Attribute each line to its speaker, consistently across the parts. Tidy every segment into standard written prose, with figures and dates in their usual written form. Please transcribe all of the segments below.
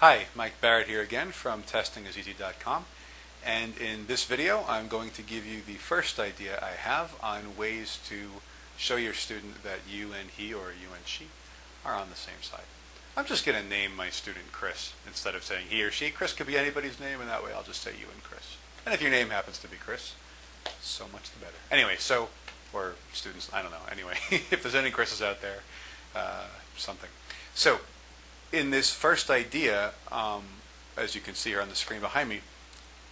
Speaker 1: Hi, Mike Barrett here again from testingiseasy.com, and in this video I'm going to give you the first idea I have on ways to show your student that you and he or you and she are on the same side. I'm just going to name my student Chris instead of saying he or she. Chris could be anybody's name, and that way I'll just say you and Chris. And if your name happens to be Chris, so much the better. Anyway, or students, I don't know. Anyway, if there's any Chris's out there, something. So, in this first idea, as you can see here on the screen behind me,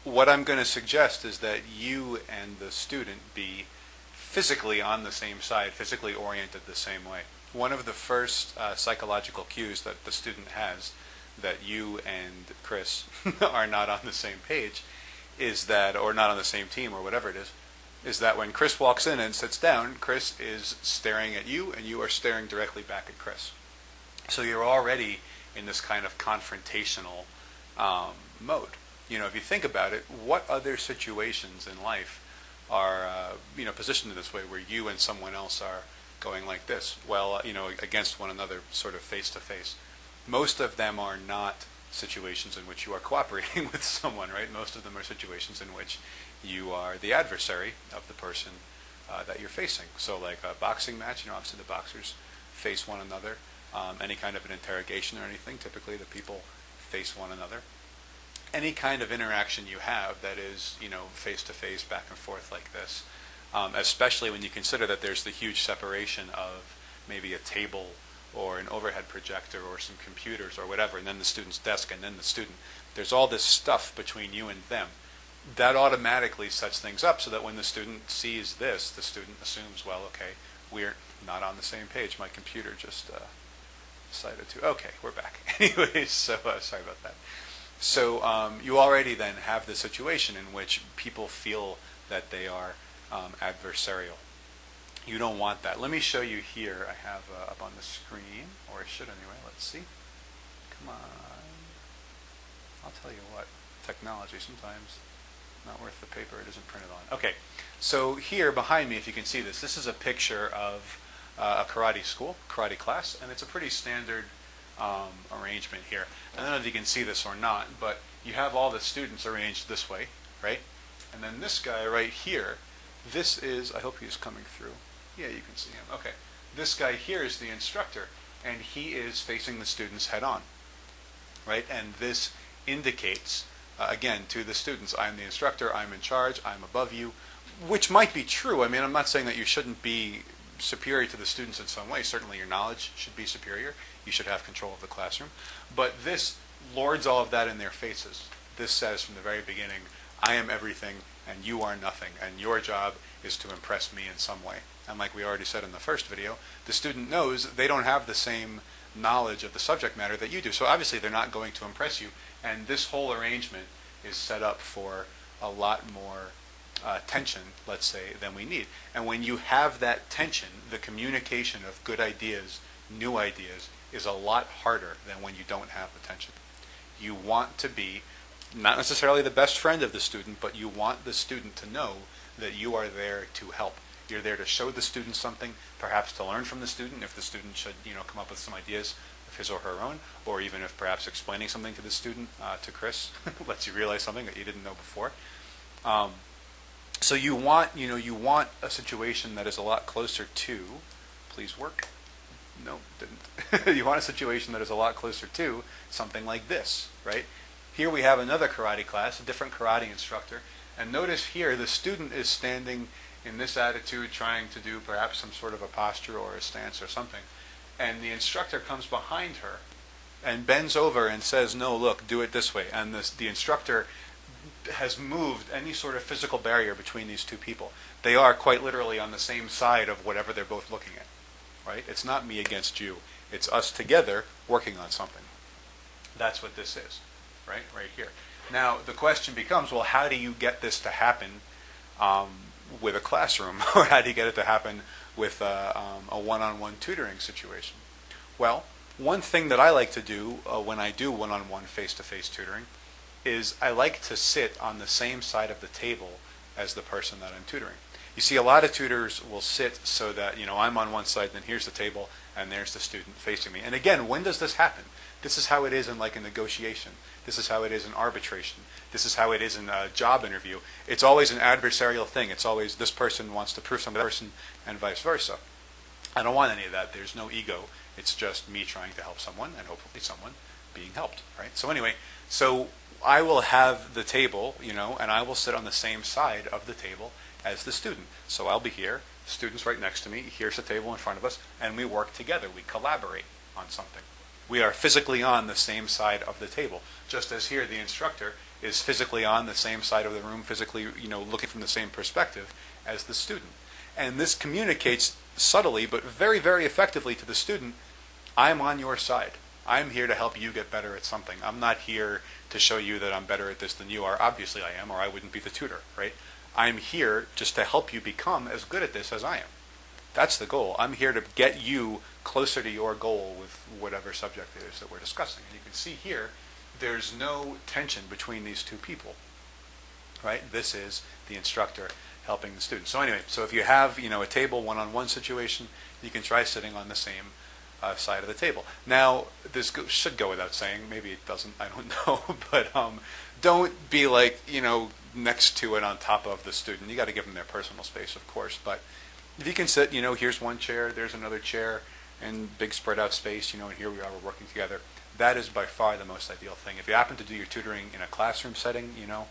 Speaker 1: what I'm going to suggest is that you and the student be physically on the same side, physically oriented the same way. One of the first psychological cues that the student has that you and Chris are not on the same page is that, or not on the same team or whatever it is that when Chris walks in and sits down, Chris is staring at you and you are staring directly back at Chris. So you're already in this kind of confrontational mode. You know, if you think about it, what other situations in life are positioned in this way where you and someone else are going like this? Well, against one another, sort of face to face. Most of them are not situations in which you are cooperating with someone, right? Most of them are situations in which you are the adversary of the person that you're facing. So like a boxing match, obviously the boxers face one another. Any kind of an interrogation or anything, typically the people face one another. Any kind of interaction you have that is, face to face, back and forth like this, especially when you consider that there's the huge separation of maybe a table or an overhead projector or some computers or whatever, and then the student's desk and then the student. There's all this stuff between you and them. That automatically sets things up so that when the student sees this, the student assumes, well, okay, we're not on the same page. My computer just decided to. Okay, we're back. Anyways, so sorry about that. So you already then have the situation in which people feel that they are adversarial. You don't want that. Let me show you here. I have up on the screen, or I should anyway. Let's see. Come on. I'll tell you what. Technology sometimes not worth the paper it isn't printed on. Okay. So here behind me, if you can see this, this is a picture of a karate school, karate class, and it's a pretty standard arrangement here. I don't know if you can see this or not, but you have all the students arranged this way, right? And then this guy right here, this is, I hope he's coming through. Yeah, you can see him. Okay. This guy here is the instructor, and he is facing the students head on, right? And this indicates, again, to the students, I'm the instructor, I'm in charge, I'm above you, which might be true. I mean, I'm not saying that you shouldn't be superior to the students in some way. Certainly your knowledge should be superior. You should have control of the classroom. But this lords all of that in their faces. This says from the very beginning, I am everything and you are nothing, and your job is to impress me in some way. And like we already said in the first video, the student knows they don't have the same knowledge of the subject matter that you do. So obviously they're not going to impress you. And this whole arrangement is set up for a lot more tension, let's say, than we need. And when you have that tension, the communication of good ideas, new ideas, is a lot harder than when you don't have the tension. You want to be not necessarily the best friend of the student, but you want the student to know that you are there to help. You're there to show the student something, perhaps to learn from the student if the student should, come up with some ideas of his or her own, or even if perhaps explaining something to the student, to Chris, lets you realize something that you didn't know before. So you want a situation that is a lot closer to, please work. No, didn't. You want a situation that is a lot closer to something like this, right? Here we have another karate class, a different karate instructor, and notice here the student is standing in this attitude, trying to do perhaps some sort of a posture or a stance or something, and the instructor comes behind her and bends over and says, no, look, do it this way, and the instructor has moved any sort of physical barrier between these two people. They are quite literally on the same side of whatever they're both looking at, right? It's not me against you. It's us together working on something. That's what this is, right here. Now, the question becomes, well, how do you get this to happen with a classroom? Or how do you get it to happen with a one-on-one tutoring situation? Well, one thing that I like to do when I do one-on-one face-to-face tutoring is I like to sit on the same side of the table as the person that I'm tutoring. You see, a lot of tutors will sit so that, I'm on one side, then here's the table, and there's the student facing me. And again, when does this happen? This is how it is in like a negotiation. This is how it is in arbitration. This is how it is in a job interview. It's always an adversarial thing. It's always this person wants to prove something to that person and vice versa. I don't want any of that. There's no ego. It's just me trying to help someone and hopefully someone being helped, right? So anyway, so I will have the table, you know, and I will sit on the same side of the table as the student. So I'll be here, the student's right next to me, here's the table in front of us, and we work together. We collaborate on something. We are physically on the same side of the table, just as here the instructor is physically on the same side of the room, physically, you know, looking from the same perspective as the student. And this communicates subtly, but very, very effectively to the student, I'm on your side. I'm here to help you get better at something. I'm not here to show you that I'm better at this than you are. Obviously I am, or I wouldn't be the tutor, right? I'm here just to help you become as good at this as I am. That's the goal. I'm here to get you closer to your goal with whatever subject it is that we're discussing. And you can see here, there's no tension between these two people, right? This is the instructor helping the student. So anyway, so if you have, you know, a table one-on-one situation, you can try sitting on the same side of the table. Now, this should go without saying. Maybe it doesn't. I don't know. But don't be like, you know, next to and on top of the student. You got to give them their personal space, of course. But if you can sit, you know, here's one chair, there's another chair, and big spread out space, you know, and here we are, we're working together. That is by far the most ideal thing. If you happen to do your tutoring in a classroom setting, you know,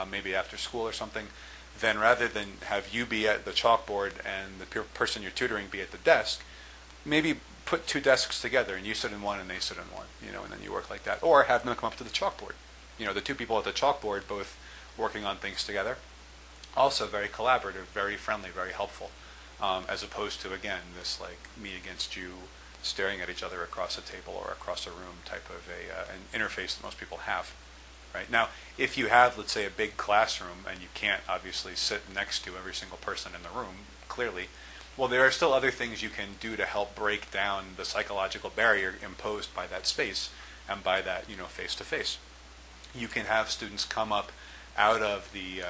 Speaker 1: maybe after school or something, then rather than have you be at the chalkboard and the person you're tutoring be at the desk, maybe put two desks together and you sit in one and they sit in one, you know, and then you work like that. Or have them come up to the chalkboard. You know, the two people at the chalkboard both working on things together. Also very collaborative, very friendly, very helpful, as opposed to, again, this like me against you staring at each other across a table or across a room type of an interface that most people have. Right? Now, if you have, let's say, a big classroom and you can't obviously sit next to every single person in the room, clearly, well, there are still other things you can do to help break down the psychological barrier imposed by that space and by that, you know, face-to-face. You can have students come up out of the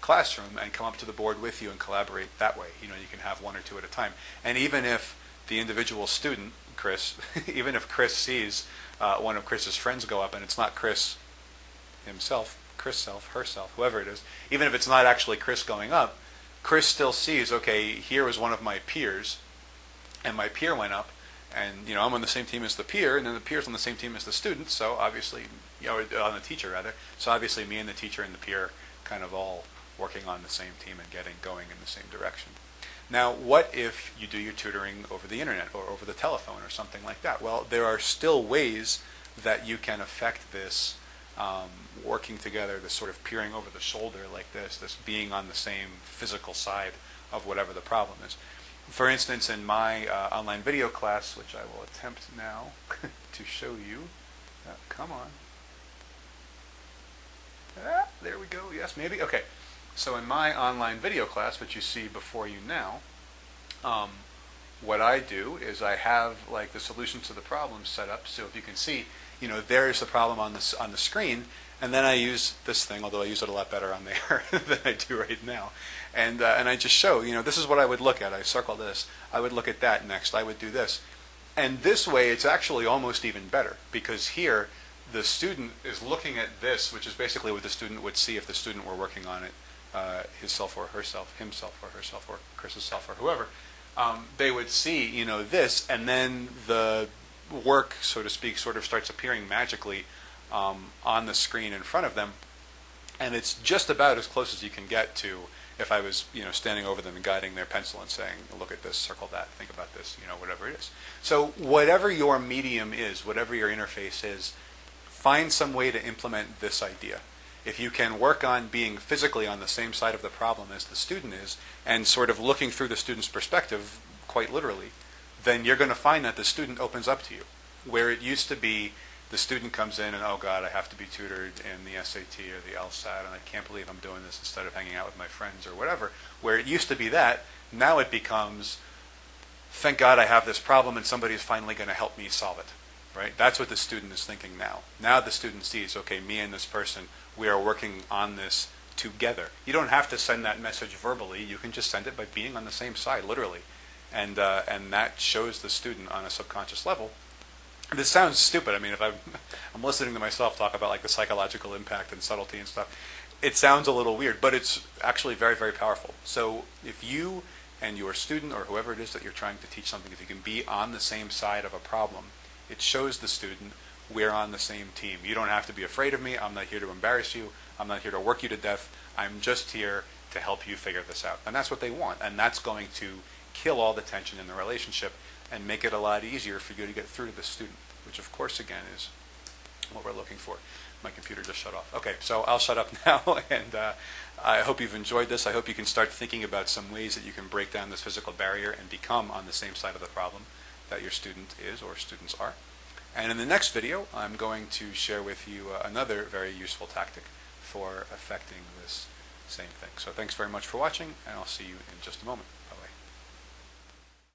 Speaker 1: classroom and come up to the board with you and collaborate that way. You know, you can have one or two at a time. And even if the individual student, Chris, even if Chris sees one of Chris's friends go up and it's not Chris himself, Chris self, herself, whoever it is, even if it's not actually Chris going up, Chris still sees, okay, here was one of my peers, and my peer went up, and, you know, I'm on the same team as the peer, and then the peer's on the same team as the student, so obviously, you know, on the teacher rather, so obviously me and the teacher and the peer kind of all working on the same team and going in the same direction. Now, what if you do your tutoring over the internet or over the telephone or something like that? Well, there are still ways that you can affect this working together, this sort of peering over the shoulder like this being on the same physical side of whatever the problem is. For instance, in my online video class, which I will attempt now to show you. Come on. There we go. Yes, maybe. Okay. So in my online video class, which you see before you now, what I do is I have like the solutions to the problems set up. So if you can see, you know, there's the problem on the screen, and then I use this thing, although I use it a lot better on there than I do right now. And I just show, you know, this is what I would look at. I circle this. I would look at that next. I would do this. And this way, it's actually almost even better, because here, the student is looking at this, which is basically what the student would see if the student were working on it, himself or herself, or Chris's self or whoever. They would see, you know, this, and then the work, so to speak, sort of starts appearing magically on the screen in front of them, and it's just about as close as you can get to if I was, you know, standing over them and guiding their pencil and saying, look at this, circle that, think about this, you know, whatever it is. So whatever your medium is, whatever your interface is, find some way to implement this idea. If you can work on being physically on the same side of the problem as the student is, and sort of looking through the student's perspective, quite literally, then you're going to find that the student opens up to you. Where it used to be the student comes in and, oh God, I have to be tutored in the SAT or the LSAT, and I can't believe I'm doing this instead of hanging out with my friends or whatever. Where it used to be that, now it becomes, thank God I have this problem and somebody's finally going to help me solve it. Right? That's what the student is thinking now. Now the student sees, okay, me and this person, we are working on this together. You don't have to send that message verbally. You can just send it by being on the same side, literally. and that shows the student on a subconscious level. This sounds stupid. I mean, if I'm listening to myself talk about like the psychological impact and subtlety and stuff, it sounds a little weird, but it's actually very, very powerful. So if you and your student or whoever it is that you're trying to teach something, if you can be on the same side of a problem, it shows the student we're on the same team. You don't have to be afraid of me. I'm not here to embarrass you. I'm not here to work you to death. I'm just here to help you figure this out. And that's what they want. And that's going to kill all the tension in the relationship and make it a lot easier for you to get through to the student, which of course, again, is what we're looking for. My computer just shut off. Okay, so I'll shut up now, and I hope you've enjoyed this. I hope you can start thinking about some ways that you can break down this physical barrier and become on the same side of the problem that your student is or students are. And in the next video, I'm going to share with you another very useful tactic for affecting this same thing. So thanks very much for watching, and I'll see you in just a moment.